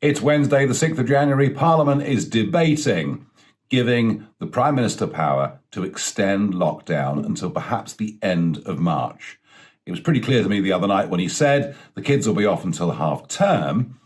It's Wednesday, the 6th of January. Parliament is debating giving the Prime Minister power to extend lockdown until perhaps the end of March. It was pretty clear to me the other night when he said the kids will be off until half term,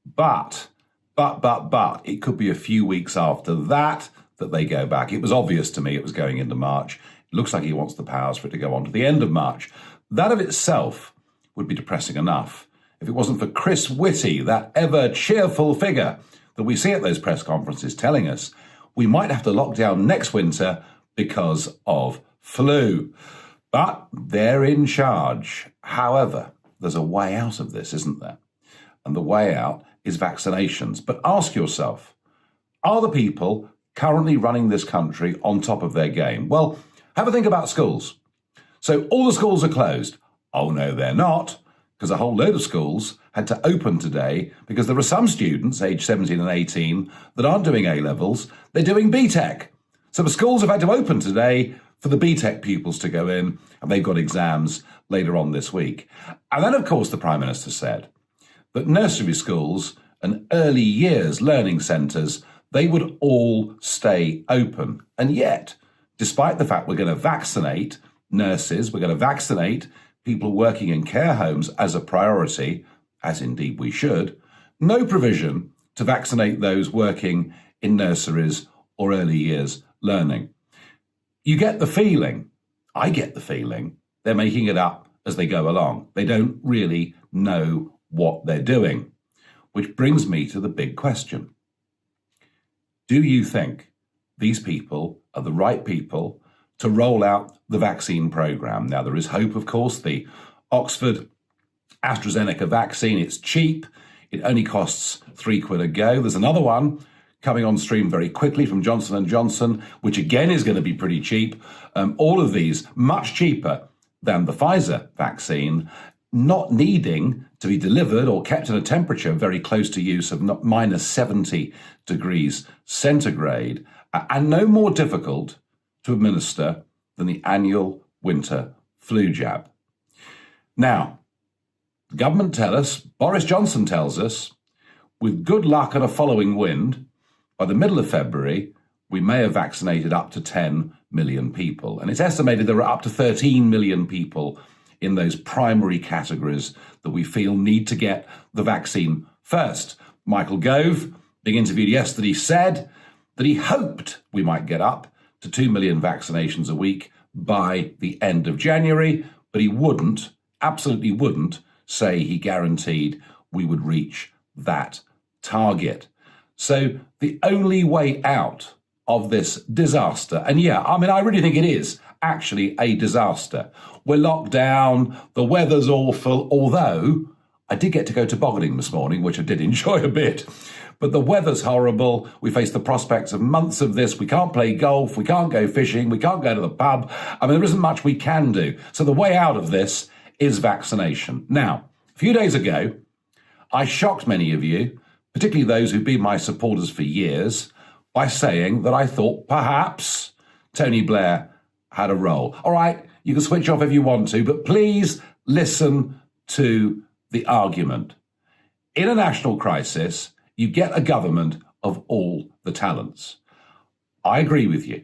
but it could be a few weeks after that they go back. It was obvious to me it was going into March. It looks like he wants the powers for it to go on to the end of March. That of itself would be depressing enough if it wasn't for Chris Whitty, that ever cheerful figure that we see at those press conferences telling us we might have to lock down next winter because of flu. But they're in charge. However, there's a way out of this, isn't there? And the way out is vaccinations. But ask yourself, are the people currently running this country on top of their game? Well, have a think about schools. So all the schools are closed. Oh, no, they're not, because a whole load of schools had to open today because there are some students, aged 17 and 18, that aren't doing A-levels. They're doing BTEC. So the schools have had to open today for the BTEC pupils to go in, and they've got exams later on this week. And then, of course, the Prime Minister said that nursery schools and early years learning centres, they would all stay open. And yet, despite the fact we're going to vaccinate nurses, we're going to vaccinate people working in care homes as a priority, as indeed we should, no provision to vaccinate those working in nurseries or early years learning. You get the feeling, I get the feeling, they're making it up as they go along. They don't really know what they're doing, which brings me to the big question. Do you think these people are the right people to roll out the vaccine programme? Now, there is hope, of course. The Oxford AstraZeneca vaccine, it's cheap. It only costs £3 a go. There's another one coming on stream very quickly from Johnson & Johnson, which again is going to be pretty cheap. All of these much cheaper than the Pfizer vaccine, not needing to be delivered or kept at a temperature very close to use of minus 70 degrees centigrade, and no more difficult to administer than the annual winter flu jab. Now, the government tell us, Boris Johnson tells us, with good luck and a following wind, by the middle of February, we may have vaccinated up to 10 million people. And it's estimated there are up to 13 million people in those primary categories that we feel need to get the vaccine first. Michael Gove, being interviewed yesterday, said that he hoped we might get up to 2 million vaccinations a week by the end of January, but he wouldn't, absolutely wouldn't, say he guaranteed we would reach that target. So the only way out of this disaster, and yeah, I mean, I really think it is actually a disaster. We're locked down, the weather's awful, although I did get to go tobogganing this morning, which I did enjoy a bit. But the weather's horrible. We face the prospects of months of this. We can't play golf. We can't go fishing. We can't go to the pub. I mean, there isn't much we can do. So the way out of this is vaccination. Now, a few days ago, I shocked many of you, particularly those who've been my supporters for years, by saying that I thought perhaps Tony Blair had a role. All right, you can switch off if you want to, but please listen to the argument. In a national crisis, you get a government of all the talents. I agree with you.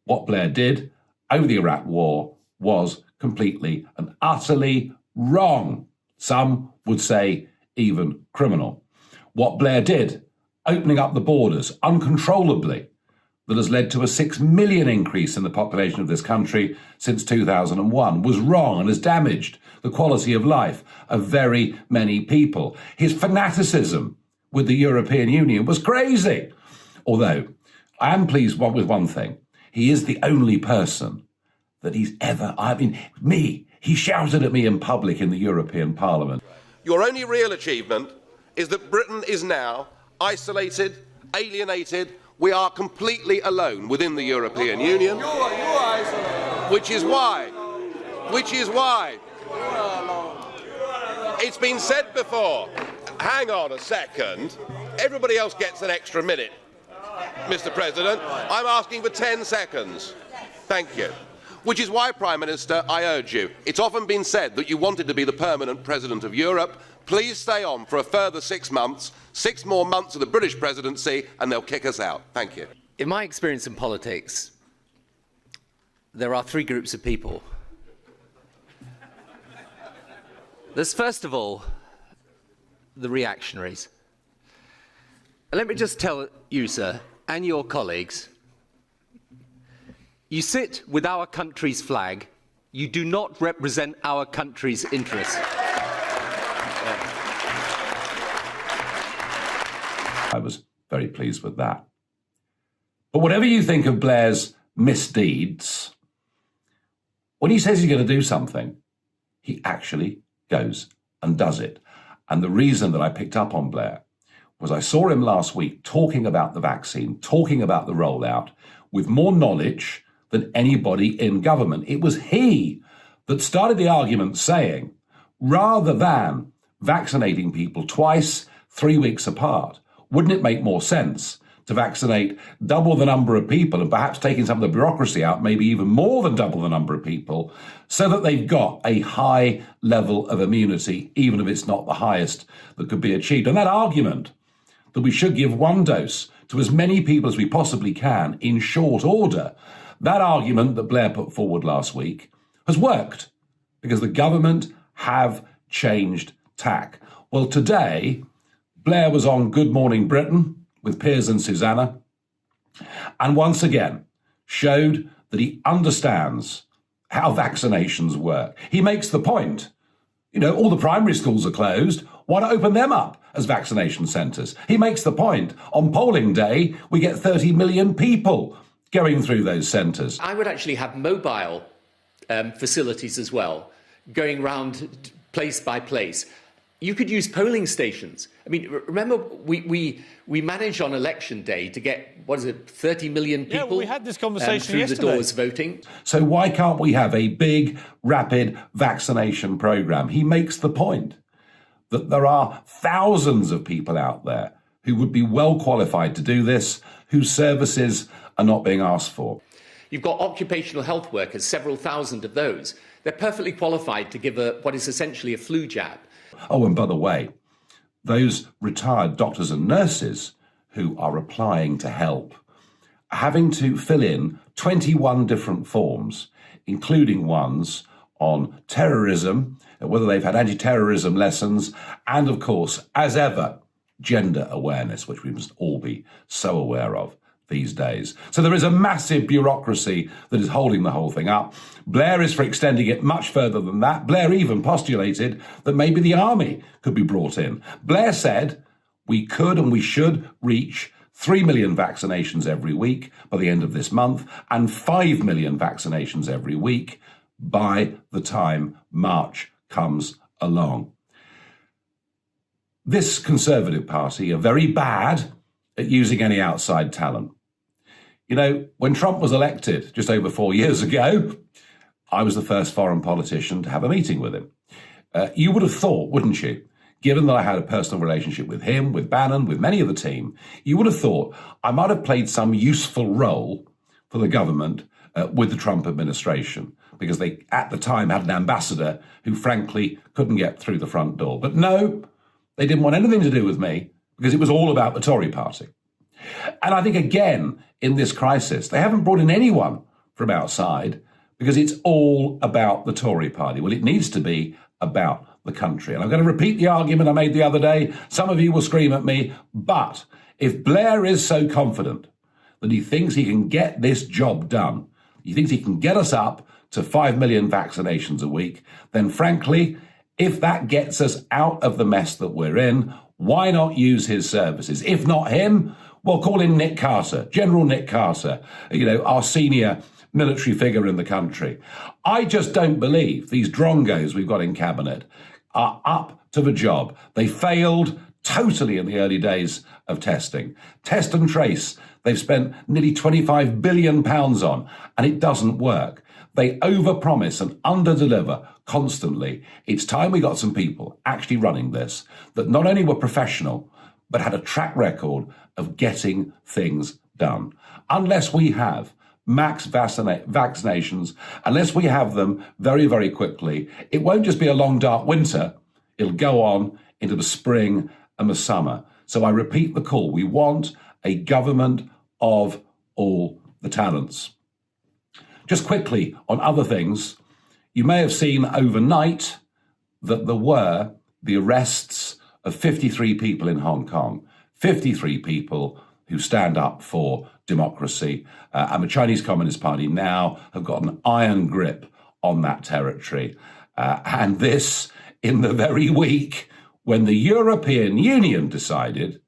What Blair did over the Iraq War was completely and utterly wrong. Some would say even criminal. What Blair did, opening up the borders uncontrollably, that has led to a 6 million increase in the population of this country since 2001, was wrong and has damaged the quality of life of very many people. His fanaticism with the European Union was crazy. Although I am pleased with one thing. He is the only person that he's ever, he shouted at me in public in the European Parliament. Your only real achievement is that Britain is now isolated, alienated. We are completely alone within the European Union. You are isolated. Which is why it's been said before. Hang on a second. Everybody else gets an extra minute, Mr. President. I'm asking for 10 seconds. Thank you. Which is why, Prime Minister, I urge you. It's often been said that you wanted to be the permanent President of Europe. Please stay on for a further 6 months, 6 more months of the British presidency, and they'll kick us out. Thank you. In my experience in politics, there are 3 groups of people. There's, first of all, the reactionaries. And let me just tell you, sir, and your colleagues, you sit with our country's flag, you do not represent our country's interests. I was very pleased with that. But whatever you think of Blair's misdeeds, when he says he's going to do something, he actually goes and does it. And the reason that I picked up on Blair was I saw him last week talking about the vaccine, talking about the rollout with more knowledge than anybody in government. It was he that started the argument saying, rather than vaccinating people twice, 3 weeks apart, wouldn't it make more sense to vaccinate double the number of people and perhaps taking some of the bureaucracy out, maybe even more than double the number of people, so that they've got a high level of immunity, even if it's not the highest that could be achieved? And that argument that we should give 1 dose to as many people as we possibly can in short order, that argument that Blair put forward last week has worked because the government have changed tack. Well, today, Blair was on Good Morning Britain with Piers and Susanna, and once again showed that he understands how vaccinations work. He makes the point, all the primary schools are closed. Why not open them up as vaccination centres? He makes the point, on polling day, we get 30 million people going through those centres. I would actually have mobile facilities as well, going around place by place. You could use polling stations. I mean, remember, we managed on election day to get, 30 million people well, we had this conversation through yesterday. the doors voting. So why can't we have a big, rapid vaccination programme? He makes the point that there are thousands of people out there who would be well qualified to do this, whose services are not being asked for. You've got occupational health workers, several thousand of those. They're perfectly qualified to give what is essentially a flu jab. Oh, and by the way, those retired doctors and nurses who are applying to help, having to fill in 21 different forms, including ones on terrorism, whether they've had anti-terrorism lessons, and of course, as ever, gender awareness, which we must all be so aware of these days. So there is a massive bureaucracy that is holding the whole thing up. Blair is for extending it much further than that. Blair even postulated that maybe the army could be brought in. Blair said we could and we should reach 3 million vaccinations every week by the end of this month and 5 million vaccinations every week by the time March comes along. This Conservative Party are very bad at using any outside talent. When Trump was elected just over 4 years ago, I was the first foreign politician to have a meeting with him. You would have thought, wouldn't you, given that I had a personal relationship with him, with Bannon, with many of the team, you would have thought I might have played some useful role for the government with the Trump administration, because they, at the time, had an ambassador who, frankly, couldn't get through the front door. But no, they didn't want anything to do with me because it was all about the Tory party. And I think, again, in this crisis, they haven't brought in anyone from outside because it's all about the Tory party. Well, it needs to be about the country. And I'm going to repeat the argument I made the other day. Some of you will scream at me, but if Blair is so confident that he thinks he can get this job done, he thinks he can get us up to 5 million vaccinations a week, then frankly, if that gets us out of the mess that we're in, why not use his services? If not him, well, call in Nick Carter, General Nick Carter, our senior military figure in the country. I just don't believe these drongos we've got in cabinet are up to the job. They failed totally in the early days of testing. Test and trace, they've spent nearly £25 billion on, and it doesn't work. They overpromise and underdeliver constantly. It's time we got some people actually running this that not only were professional, but had a track record of getting things done. Unless we have max vaccinations, unless we have them very, very quickly, it won't just be a long, dark winter. It'll go on into the spring and the summer. So I repeat the call. We want a government of all the talents. Just quickly on other things, you may have seen overnight that there were the arrests of 53 people in Hong Kong, 53 people who stand up for democracy. And the Chinese Communist Party now have got an iron grip on that territory. And this in the very week when the European Union decided,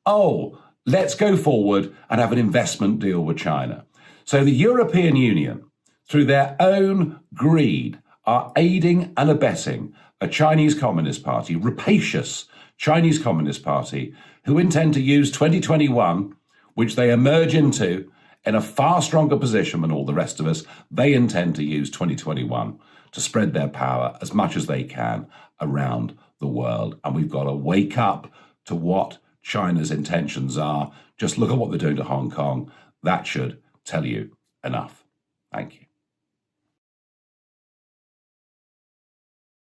oh, let's go forward and have an investment deal with China. So the European Union, through their own greed, are aiding and abetting a Chinese Communist Party, rapacious Chinese Communist Party, who intend to use 2021, which they emerge into in a far stronger position than all the rest of us. They intend to use 2021 to spread their power as much as they can around the world. And we've got to wake up to what China's intentions are. Just look at what they're doing to Hong Kong. That should tell you enough. Thank you.